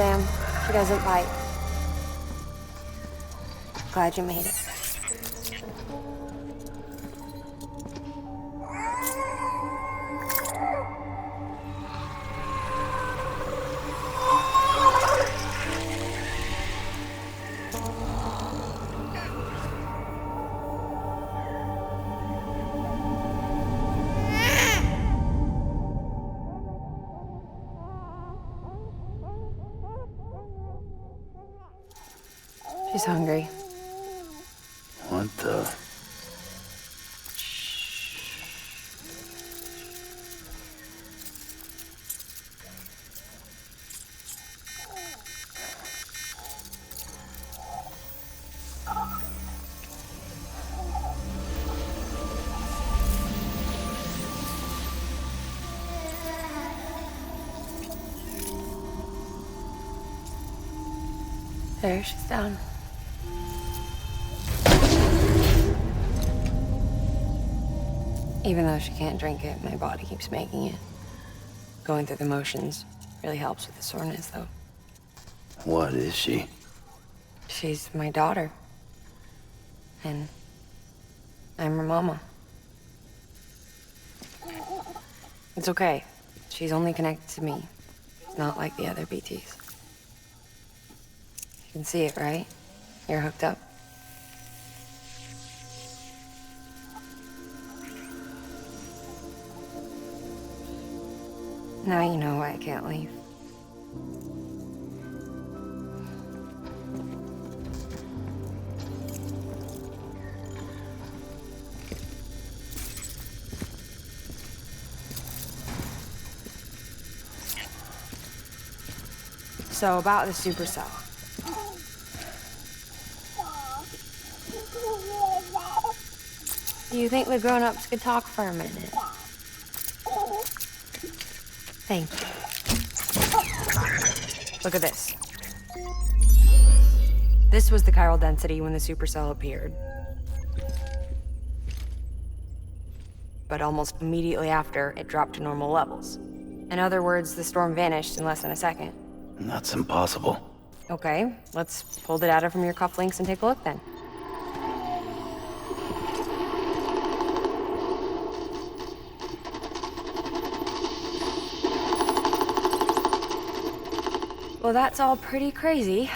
Sam. She doesn't bite. Glad you made it. She's hungry. What the? There, she's down. Even though she can't drink it, my body keeps making it. Going through the motions really helps with the soreness, though. What is she? She's my daughter. And I'm her mama. It's okay. She's only connected to me. Not like the other BTs. You can see it, right? You're hooked up. Now you know why I can't leave. So about the supercell. Do you think the grown-ups could talk for a minute? Thank you. Look at this. This was the chiral density when the supercell appeared. But almost immediately after, it dropped to normal levels. In other words, the storm vanished in less than a second. That's impossible. Okay, let's pull the data from your cufflinks and take a look then. Well, that's all pretty crazy,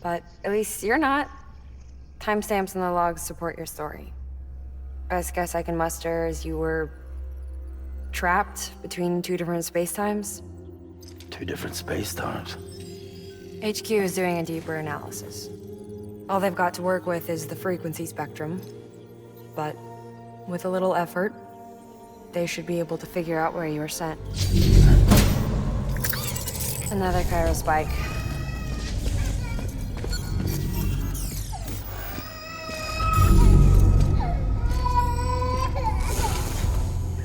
but at least you're not. Timestamps in the logs support your story. Best guess I can muster is you were trapped between two different spacetimes. Two different space-times. HQ is doing a deeper analysis. All they've got to work with is the frequency spectrum, but with a little effort, they should be able to figure out where you were sent. Another chiral spike.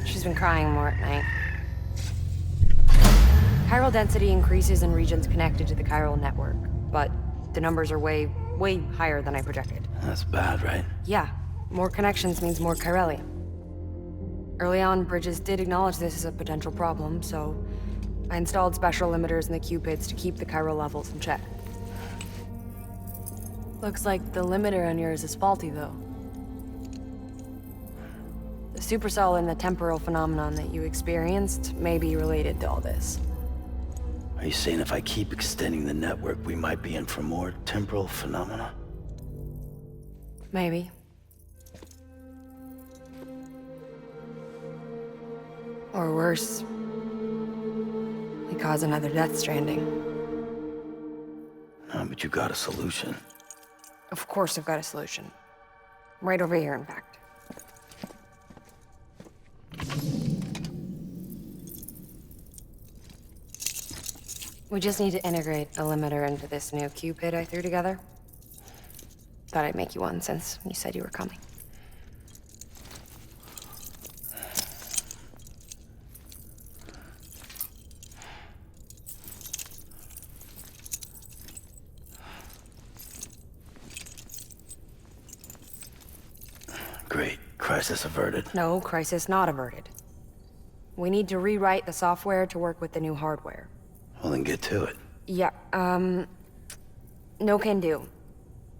She's been crying more at night. Chiral density increases in regions connected to the chiral network, but the numbers are way higher than I projected. That's bad, right? Yeah, more connections means more chiralium. Early on, Bridges did acknowledge this as a potential problem, so I installed special limiters in the cupids to keep the chiral levels in check. Looks like the limiter on yours is faulty, though. The supercell and the temporal phenomenon that you experienced may be related to all this. Are you saying if I keep extending the network, we might be in for more temporal phenomena? Maybe. Or worse, we cause another death stranding. No, but you got a solution. Of course I've got a solution. Right over here, in fact. We just need to integrate a limiter into this new Cupid I threw together. Thought I'd make you one since you said you were coming. Great. Crisis averted. No, crisis not averted. We need to rewrite the software to work with the new hardware. Well, then get to it. Yeah, no can do.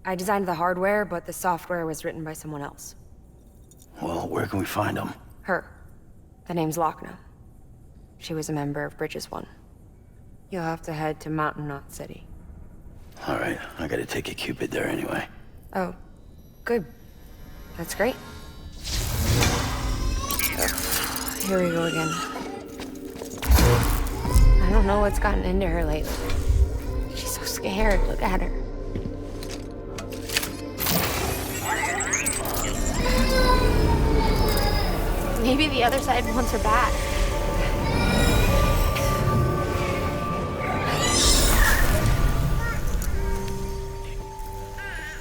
I designed the hardware, but the software was written by someone else. Well, where can we find them? Her. The name's LOCKNE. She was a member of Bridges 1. You'll have to head to Mountain Knot City. All right, I gotta take a Cupid there anyway. Oh, good. That's great. Ugh, here we go again. I don't know what's gotten into her lately. She's so scared. Look at her. Maybe the other side wants her back.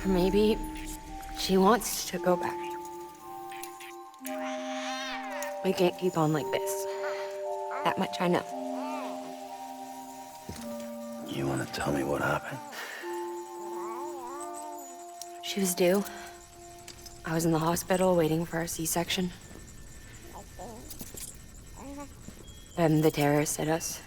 Or maybe she wants to go back. We can't keep on like this. That much I know. You wanna tell me what happened? She was due. I was in the hospital waiting for a C-section. And the terrorists hit us.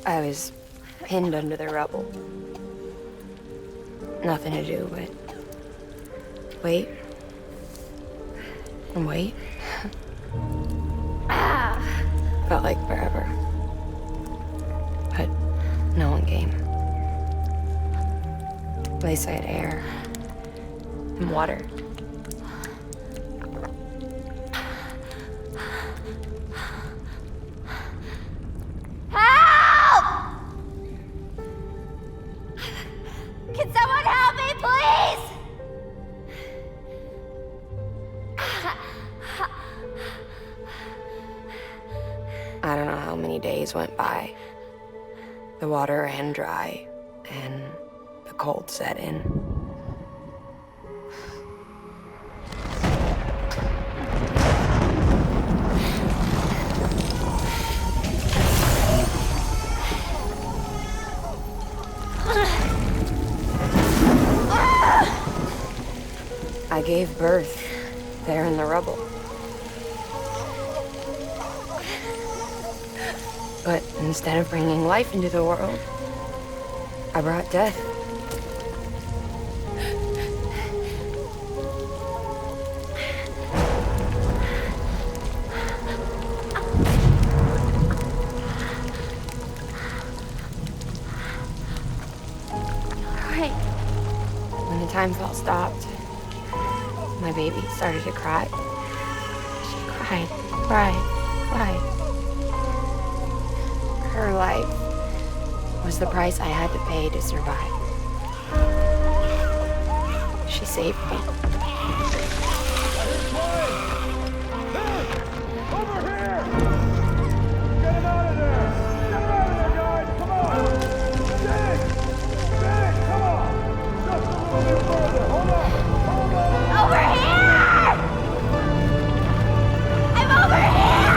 I was pinned under the rubble. Nothing to do but wait and wait. Felt like forever. But no one came. They said air and water. Can someone help me, please? I don't know how many days went by. The water ran dry, and the cold set in. I gave birth there in the rubble. But instead of bringing life into the world, I brought death. Right. When the time fell stopped, my baby started to cry. She cried, cried, cried. Her life was the price I had to pay to survive. She saved me. Over here! Get him out of there! Get him out of there, guys! Come on! Dig! Dig! Come on! Just a little bit further. Hold on! Hold on! Over here! I'm over here!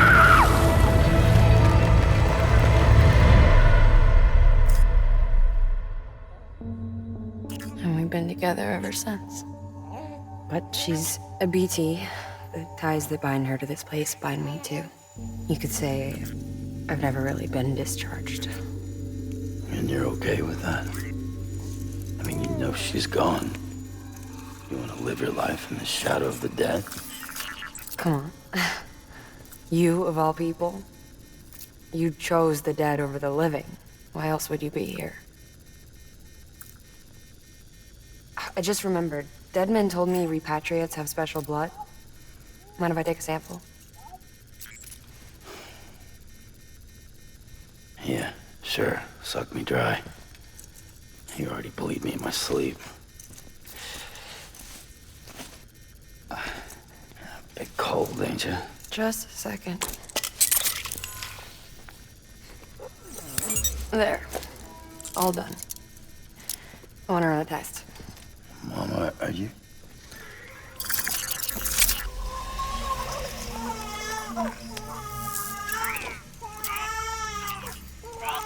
And we've been together ever since. But she's a BT. The ties that bind her to this place bind me too. You could say I've never really been discharged. And you're okay with that? I mean, you know she's gone. You want to live your life in the shadow of the dead? Come on. You, of all people, you chose the dead over the living. Why else would you be here? I just remembered. Dead men told me repatriates have special blood. Mind if I take a sample? Yeah, sure. Suck me dry. You already bleed me in my sleep. Bit cold, ain't you? Just a second. There. All done. I want to run a test. Mama, are you?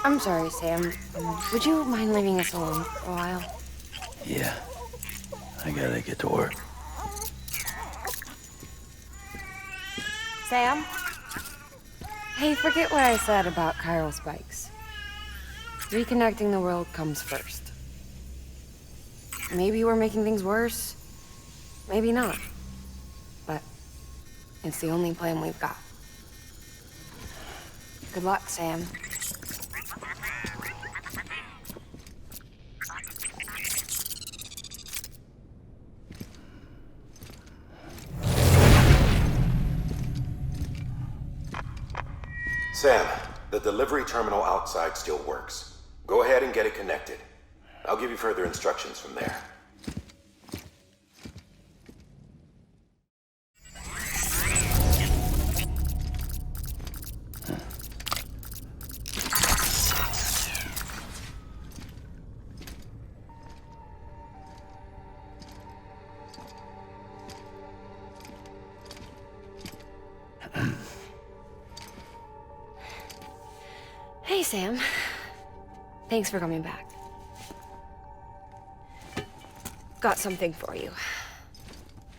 I'm sorry, Sam. Would you mind leaving us alone for a while? Yeah. I gotta get to work. Sam? Hey, forget what I said about chiral spikes. Reconnecting the world comes first. Maybe we're making things worse. Maybe not. But it's the only plan we've got. Good luck, Sam. Sam, the delivery terminal outside still works. Go ahead and get it connected. I'll give you further instructions from there. Hey, Sam. Thanks for coming back. Got something for you.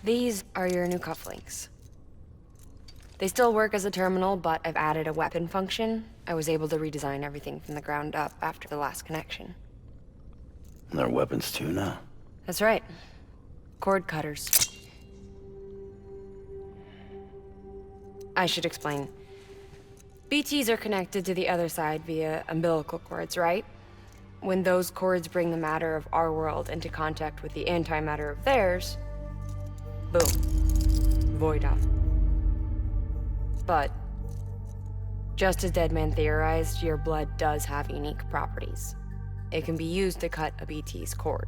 These are your new cufflinks. They still work as a terminal, but I've added a weapon function. I was able to redesign everything from the ground up after the last connection. And they're weapons too now. That's right. Cord cutters. I should explain. BTs are connected to the other side via umbilical cords, right? When those cords bring the matter of our world into contact with the antimatter of theirs, boom. Void out. But, just as Deadman theorized, your blood does have unique properties. It can be used to cut a BT's cord.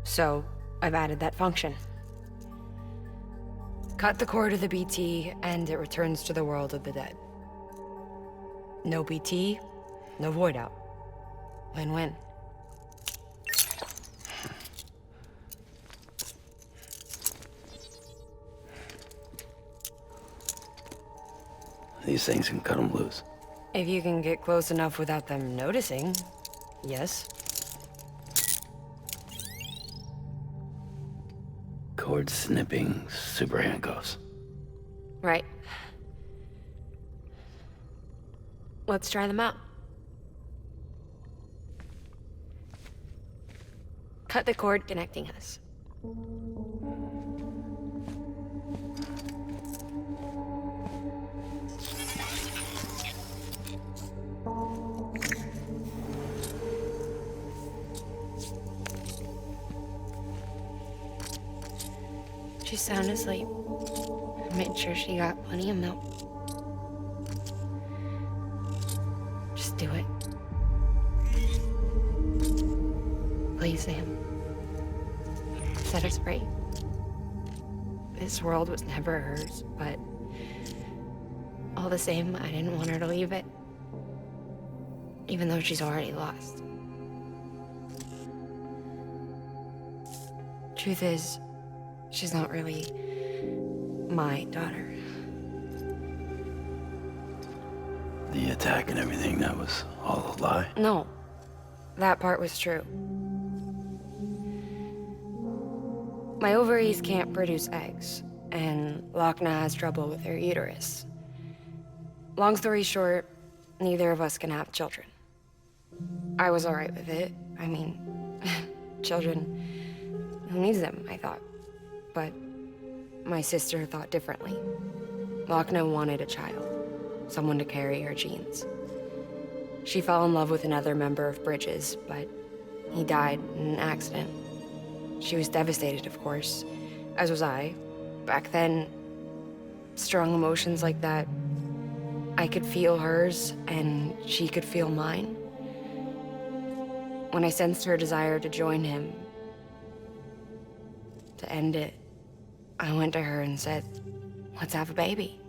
So, I've added that function. Cut the cord of the BT, and it returns to the world of the dead. No BT, no void out. Win-win. These things can cut them loose. If you can get close enough without them noticing, yes. Cord snipping super handcuffs. Right. Let's try them out. Cut the cord connecting us. She's sound asleep. I made sure she got plenty of milk. Just do it. Please, Sam. Set her free. This world was never hers, but all the same, I didn't want her to leave it. Even though she's already lost. Truth is, she's not really my daughter. The attack and everything, that was all a lie? No, that part was true. My ovaries can't produce eggs, and LOCKNE has trouble with her uterus. Long story short, neither of us can have children. I was alright with it. I mean, children, who needs them, I thought. But my sister thought differently. LOCKNE wanted a child, someone to carry her genes. She fell in love with another member of Bridges, but he died in an accident. She was devastated, of course, as was I. Back then, strong emotions like that, I could feel hers, and she could feel mine. When I sensed her desire to join him, to end it, I went to her and said, let's have a baby.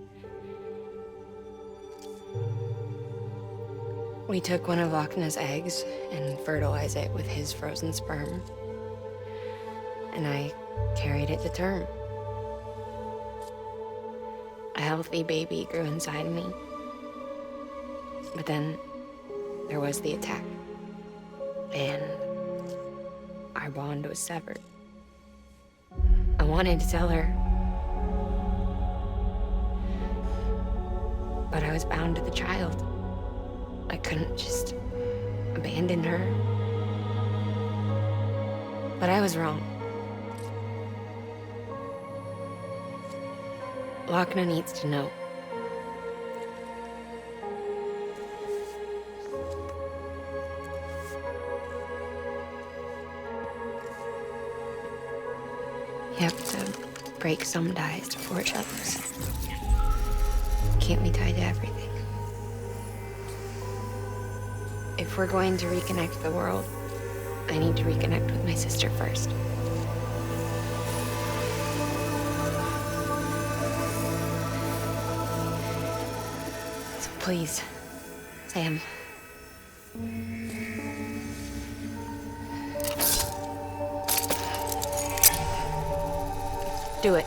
We took one of LOCKNE's eggs and fertilized it with his frozen sperm. And I carried it to term. A healthy baby grew inside me. But then there was the attack. And our bond was severed. I wanted to tell her. But I was bound to the child. I couldn't just abandon her. But I was wrong. LOCKNE needs to know. You have to break some ties to forge others. Can't be tied to everything. If we're going to reconnect the world, I need to reconnect with my sister first. So please, Sam. Do it.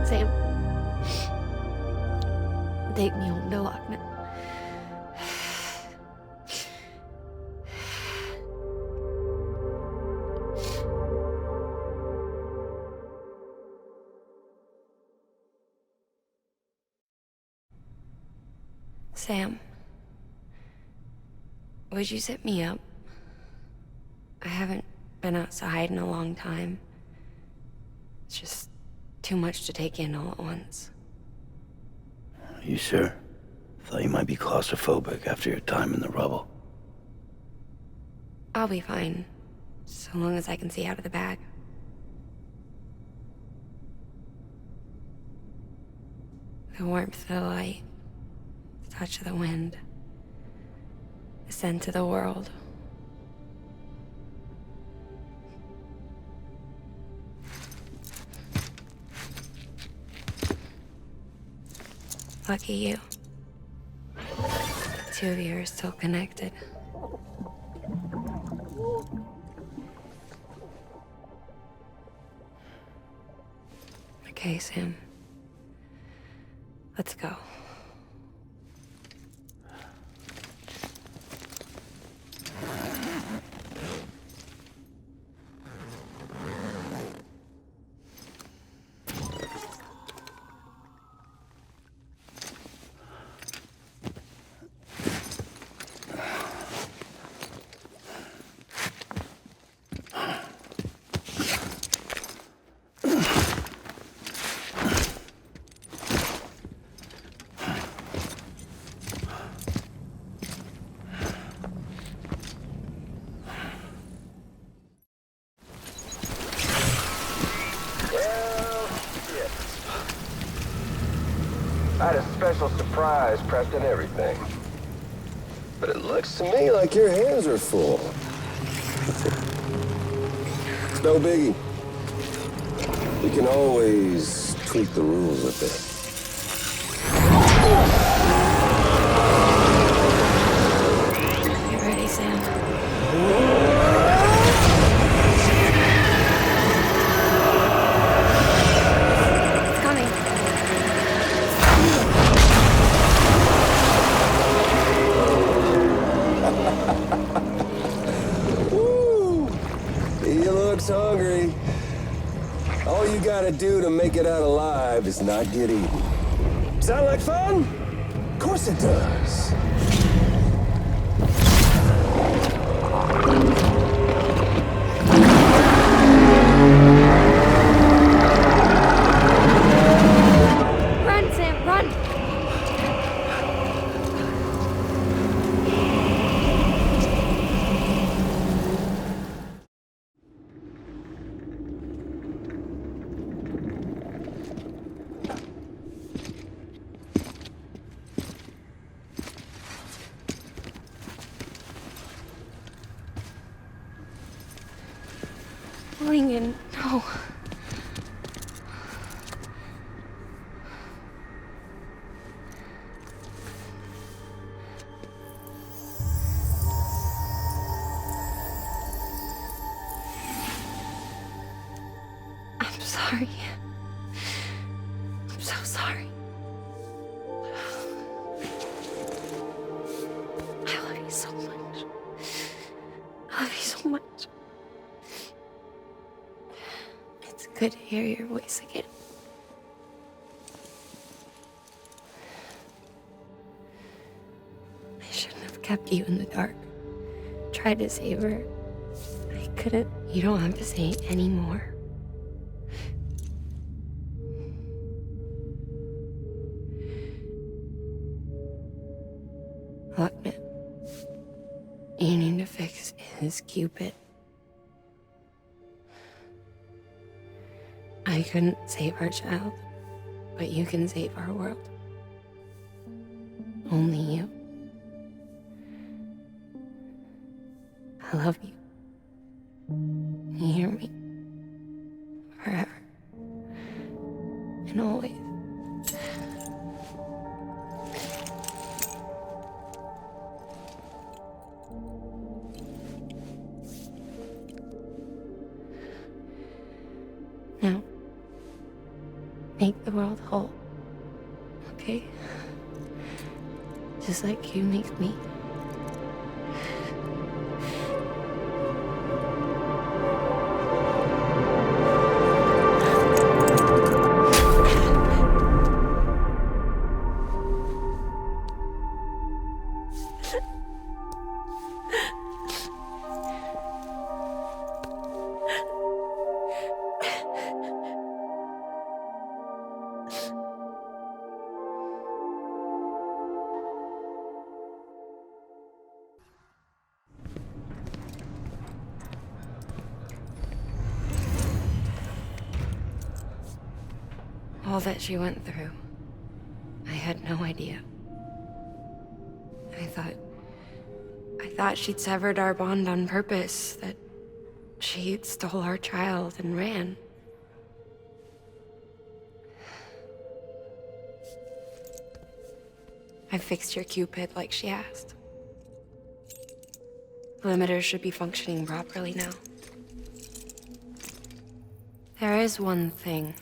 Sam. Take me home to LOCKNE. Sam, would you set me up? I haven't been outside in a long time. It's just too much to take in all at once. You sure? Thought you might be claustrophobic after your time in the rubble. I'll be fine, so long as I can see out of the bag. The warmth of the light, the touch of the wind, the scent of the world. Lucky you. The two of you are still connected. Okay, Sam. Let's go. I had a special surprise prepped and everything. But it looks to me like your hands are full. It's no biggie. We can always tweak the rules a bit. You ready, Sam? It's coming. Woo! He looks hungry. All you gotta do to make it out alive is not get eaten. Sound like fun? Of course it does. Run, Sam, run! Lincoln, no. I'm sorry. I'm so sorry. I love you so much. I love you so much. It's good to hear your voice again. I shouldn't have kept you in the dark. Tried to save her. I couldn't. You don't have to say it anymore. LOCKNE, you need to fix his Cupid. I couldn't save our child, but you can save our world. Only you. I love you. You hear me? Forever. And always. Now, make the world whole, okay? Just like you make me. All that she went through, I had no idea. I thought she'd severed our bond on purpose, that she stole our child and ran. I fixed your Cupid like she asked. The limiters should be functioning properly now. There is one thing.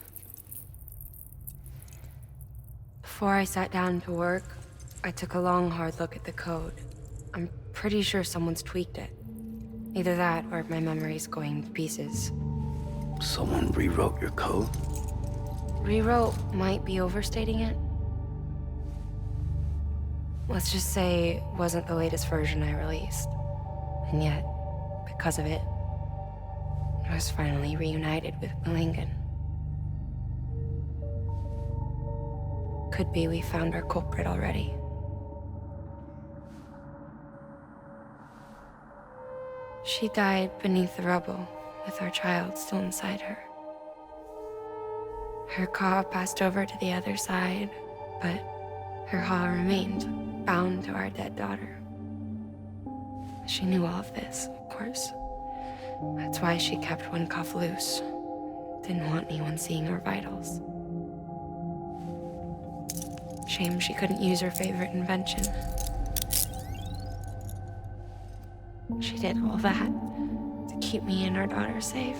Before I sat down to work, I took a long, hard look at the code. I'm pretty sure someone's tweaked it. Either that, or my memory's going to pieces. Someone rewrote your code? Rewrote might be overstating it. Let's just say it wasn't the latest version I released. And yet, because of it, I was finally reunited with Lincoln. Could be we found our culprit already. She died beneath the rubble, with our child still inside her. Her Ka passed over to the other side, but her Ha remained, bound to our dead daughter. She knew all of this, of course. That's why she kept one cuff loose. Didn't want anyone seeing her vitals. Shame she couldn't use her favorite invention. She did all that to keep me and our daughter safe.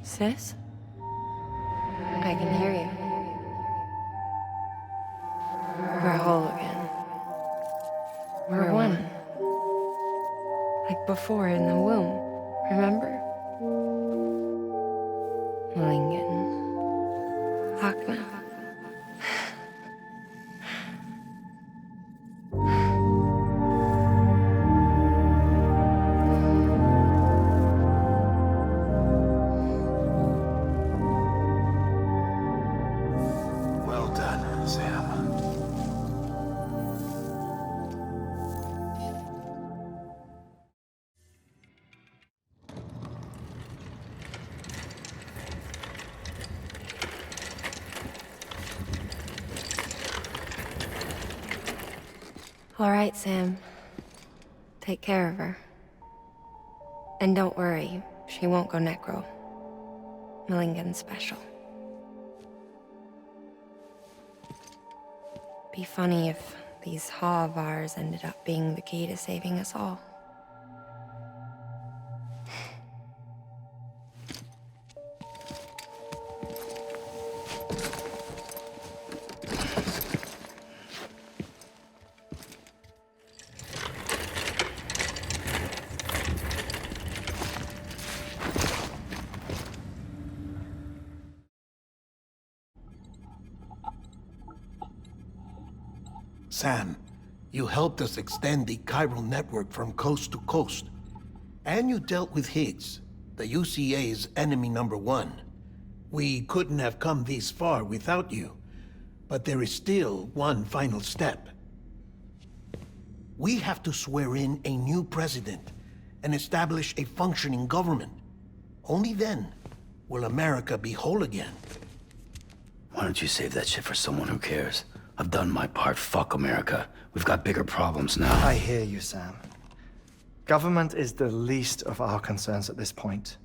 Sis? I can hear you. We're whole again. We're one. before in the womb, remember? Lingen. LOCKNE. Well done, Sam. All right, Sam. Take care of her. And don't worry, she won't go necro. Millingen's special. Be funny if these Ha of ours ended up being the key to saving us all. Sam, you helped us extend the chiral network from coast to coast. And you dealt with Higgs, the UCA's enemy #1. We couldn't have come this far without you. But there is still one final step. We have to swear in a new president and establish a functioning government. Only then will America be whole again. Why don't you save that shit for someone who cares? I've done my part. Fuck America. We've got bigger problems now. I hear you, Sam. Government is the least of our concerns at this point.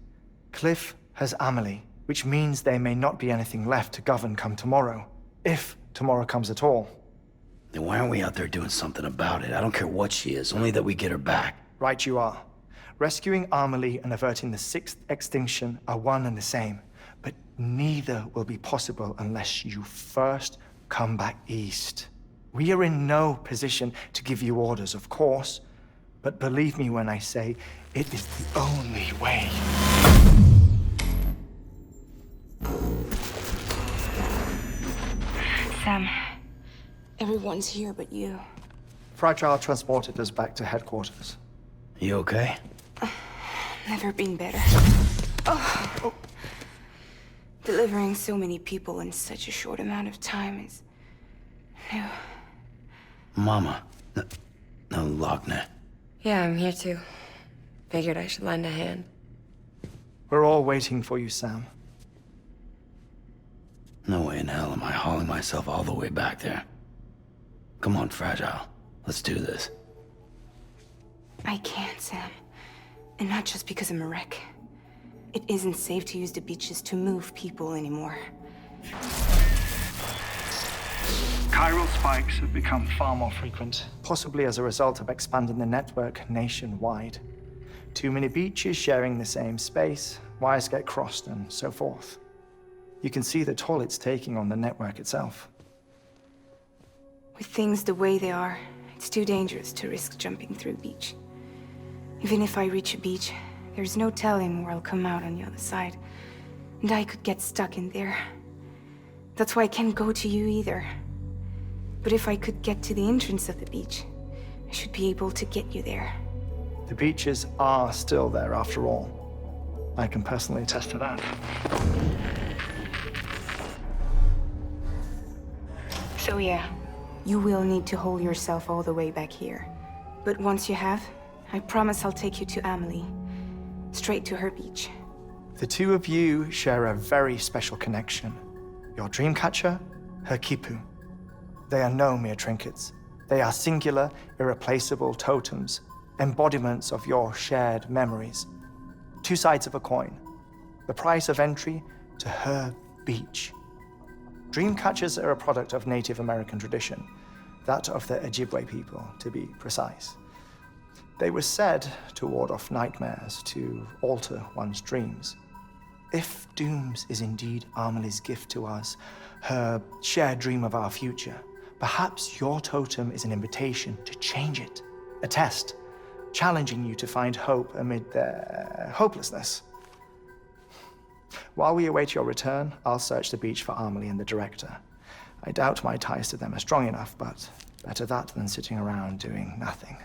Cliff has Amelie, which means there may not be anything left to govern come tomorrow. If tomorrow comes at all. Then why aren't we out there doing something about it? I don't care what she is, only that we get her back. Right you are. Rescuing Amelie and averting the 6th extinction are one and the same. But neither will be possible unless you first come back east. We are in no position to give you orders, of course, but believe me when I say it is the only way. Sam, everyone's here but you. Fragile transported us back to headquarters. You okay? Never been better. Oh. Delivering so many people in such a short amount of time is new. Mama. No, LOCKNE. Yeah, I'm here too. Figured I should lend a hand. We're all waiting for you, Sam. No way in hell am I hauling myself all the way back there. Come on, Fragile. Let's do this. I can't, Sam. And not just because I'm a wreck. It isn't safe to use the beaches to move people anymore. Chiral spikes have become far more frequent, possibly as a result of expanding the network nationwide. Too many beaches sharing the same space, wires get crossed, and so forth. You can see the toll it's taking on the network itself. With things the way they are, it's too dangerous to risk jumping through the beach. Even if I reach a beach, there's no telling where I'll come out on the other side. And I could get stuck in there. That's why I can't go to you either. But if I could get to the entrance of the beach, I should be able to get you there. The beaches are still there after all. I can personally attest to that. So yeah, you will need to haul yourself all the way back here. But once you have, I promise I'll take you to Amelie. Straight to her beach. The two of you share a very special connection. Your dreamcatcher, her quipu. They are no mere trinkets. They are singular, irreplaceable totems, embodiments of your shared memories. Two sides of a coin. The price of entry to her beach. Dreamcatchers are a product of Native American tradition, that of the Ojibwe people, to be precise. They were said to ward off nightmares, to alter one's dreams. If Dooms is indeed Amelie's gift to us, her shared dream of our future, perhaps your totem is an invitation to change it. A test, challenging you to find hope amid their hopelessness. While we await your return, I'll search the beach for Amelie and the director. I doubt my ties to them are strong enough, but better that than sitting around doing nothing.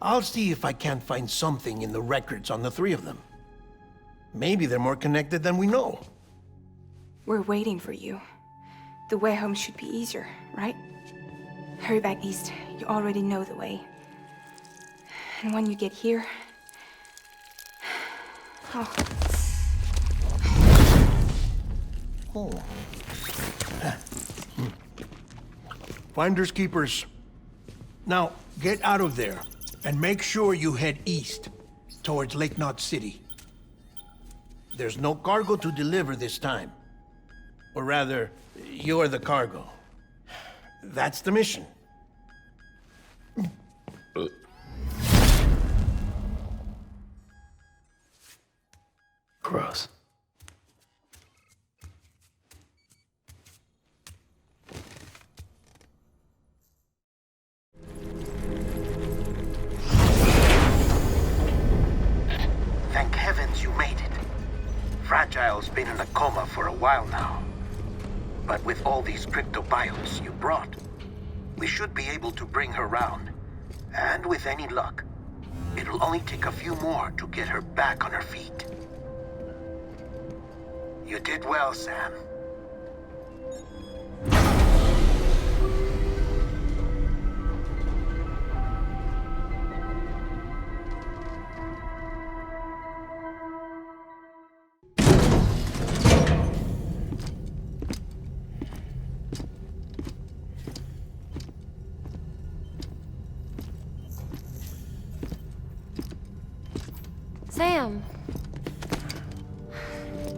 I'll see if I can't find something in the records on the three of them. Maybe they're more connected than we know. We're waiting for you. The way home should be easier, right? Hurry back east. You already know the way. And when you get here... Oh. Oh. Finders keepers. Now, get out of there, and make sure you head east, towards LOCKNE City. There's no cargo to deliver this time. Or rather, you're the cargo. That's the mission. Gross. Thank heavens you made it. Fragile's been in a coma for a while now. But with all these cryptobiotes you brought, we should be able to bring her round. And with any luck, it'll only take a few more to get her back on her feet. You did well, Sam. Sam.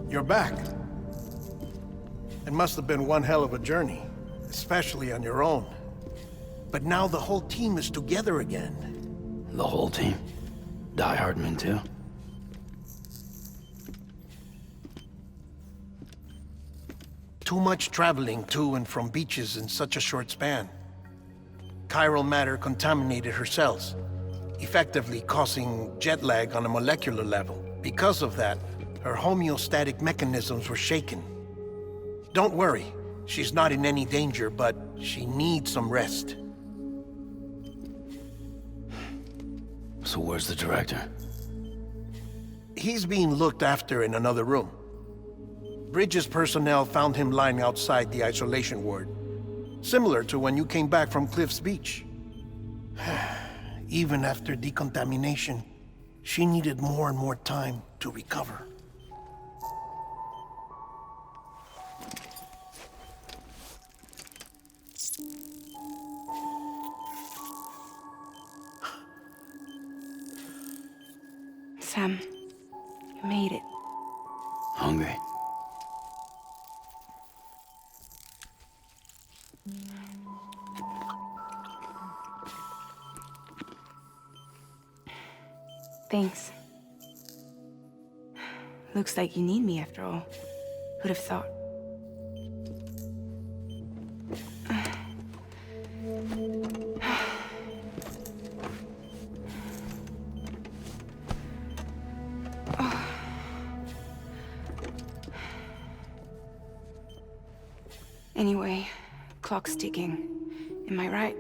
You're back. It must have been one hell of a journey, especially on your own. But now the whole team is together again. The whole team? Die Hardman too? Too much traveling to and from beaches in such a short span. Chiral matter contaminated her cells, effectively causing jet lag on a molecular level. Because of that, her homeostatic mechanisms were shaken. Don't worry, she's not in any danger, but she needs some rest. So where's the director? He's being looked after in another room. Bridges personnel found him lying outside the isolation ward, similar to when you came back from Cliff's Beach. Even after decontamination, she needed more and more time to recover. Sam, you made it. Hungry? Thanks. Looks like you need me after all. Who'd have thought? Anyway, clock's ticking. Am I right?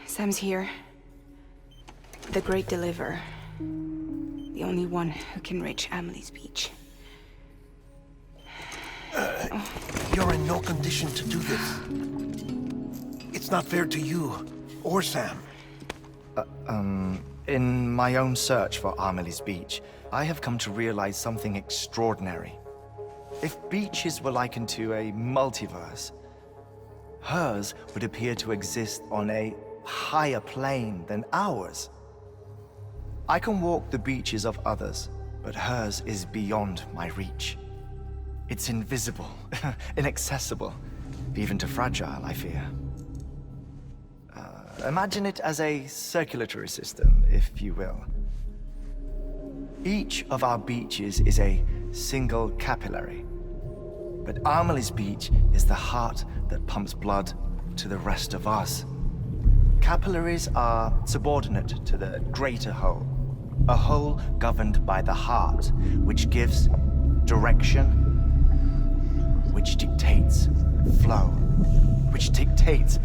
Sam's here. The Great Deliverer. The only one who can reach Amelie's beach. You're in no condition to do this. It's not fair to you or Sam. In my own search for Amelie's beach, I have come to realize something extraordinary. If beaches were likened to a multiverse, hers would appear to exist on a higher plane than ours. I can walk the beaches of others, but hers is beyond my reach. It's invisible, inaccessible, even to Fragile, I fear. Imagine it as a circulatory system, if you will. Each of our beaches is a single capillary, but Amelie's beach is the heart that pumps blood to the rest of us. capillaries are subordinate to the greater whole. A whole governed by the heart, which gives direction, which dictates flow, which dictates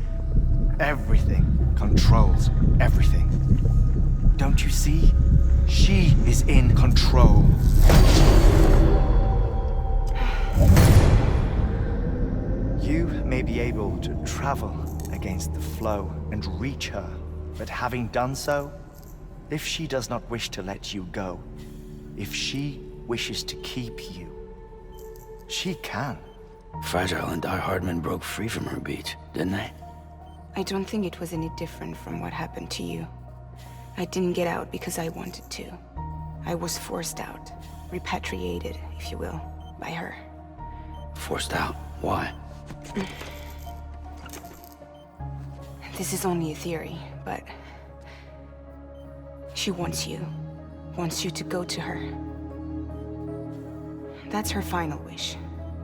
everything, controls everything. Don't you see? She is in control. You may be able to travel against the flow and reach her, but having done so, if she does not wish to let you go, if she wishes to keep you, she can. Fragile and Die Hardman broke free from her beach, didn't they? I don't think it was any different from what happened to you. I didn't get out because I wanted to. I was forced out, repatriated, if you will, by her. Forced out? Why? This is only a theory, but she wants you to go to her. That's her final wish,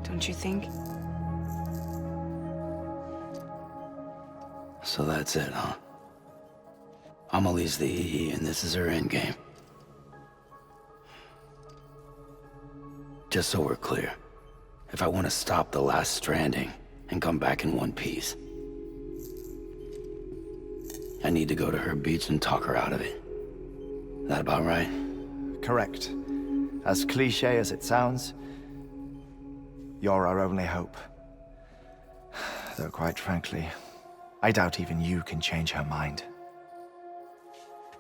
don't you think? So that's it, huh? Amelie's the EE, and this is her endgame. Just so we're clear, if I want to stop the last Stranding and come back in one piece, I need to go to her beach and talk her out of it. That about right? Correct. As cliché as it sounds, you're our only hope. Though quite frankly, I doubt even you can change her mind.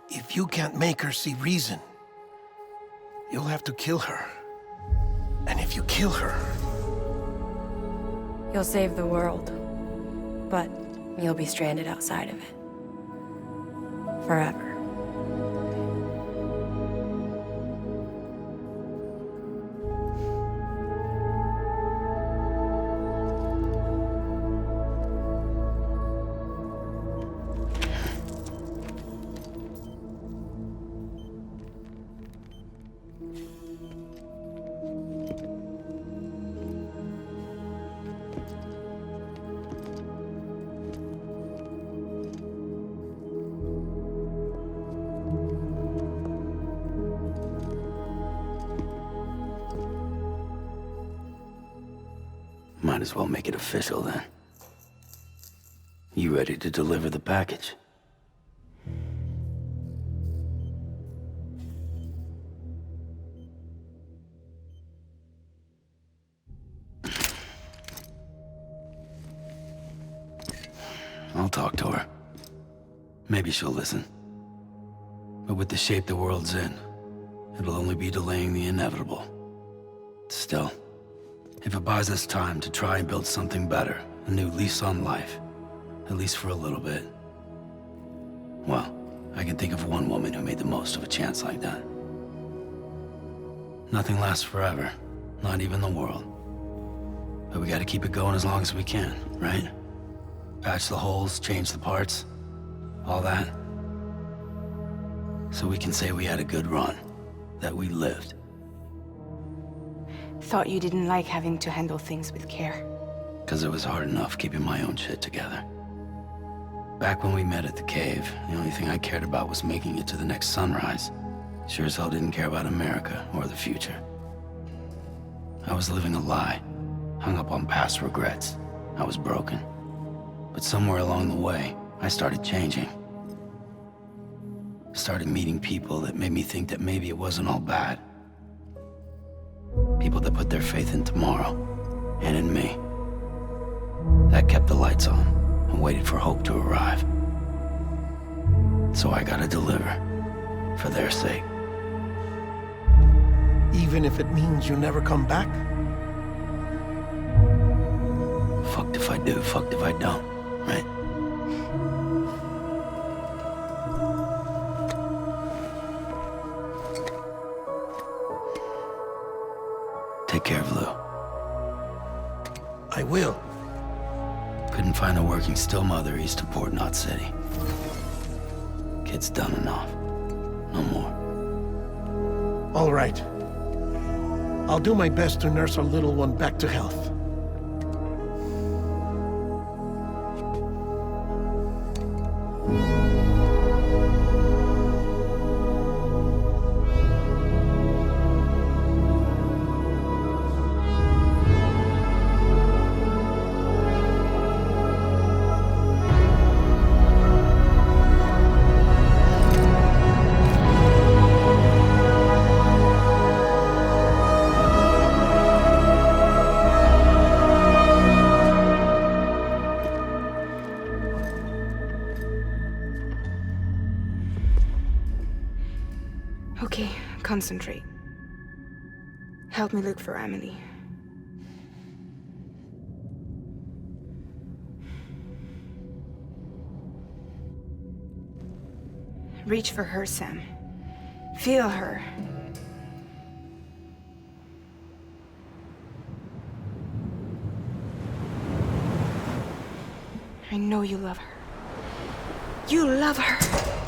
If you can't make her see reason, you'll have to kill her. And if you kill her... You'll save the world, but you'll be stranded outside of it. Forever. Might as well make it official then. You ready to deliver the package? I'll talk to her. Maybe she'll listen. But with the shape the world's in, it'll only be delaying the inevitable. Still, if it buys us time to try and build something better, a new lease on life, at least for a little bit, well, I can think of one woman who made the most of a chance like that. Nothing lasts forever, not even the world. But we gotta keep it going as long as we can, right? Patch the holes, change the parts, all that. So we can say we had a good run, that we lived. Thought you didn't like having to handle things with care. 'Cause it was hard enough keeping my own shit together. Back when we met at the cave, the only thing I cared about was making it to the next sunrise. Sure as hell didn't care about America or the future. I was living a lie, hung up on past regrets. I was broken. But somewhere along the way, I started changing. Started meeting people that made me think that maybe it wasn't all bad. People that put their faith in tomorrow, and in me. That kept the lights on, and waited for hope to arrive. So I gotta deliver, for their sake. Even if it means you never come back? Fucked if I do, fucked if I don't, right? Take care of Lou. I will. Couldn't find a working still mother east of Port Knot City. Kid's done enough. No more. All right. I'll do my best to nurse our little one back to health. concentrate. Help me look for Amelie. Reach for her, Sam. Feel her. I know you love her. You love her!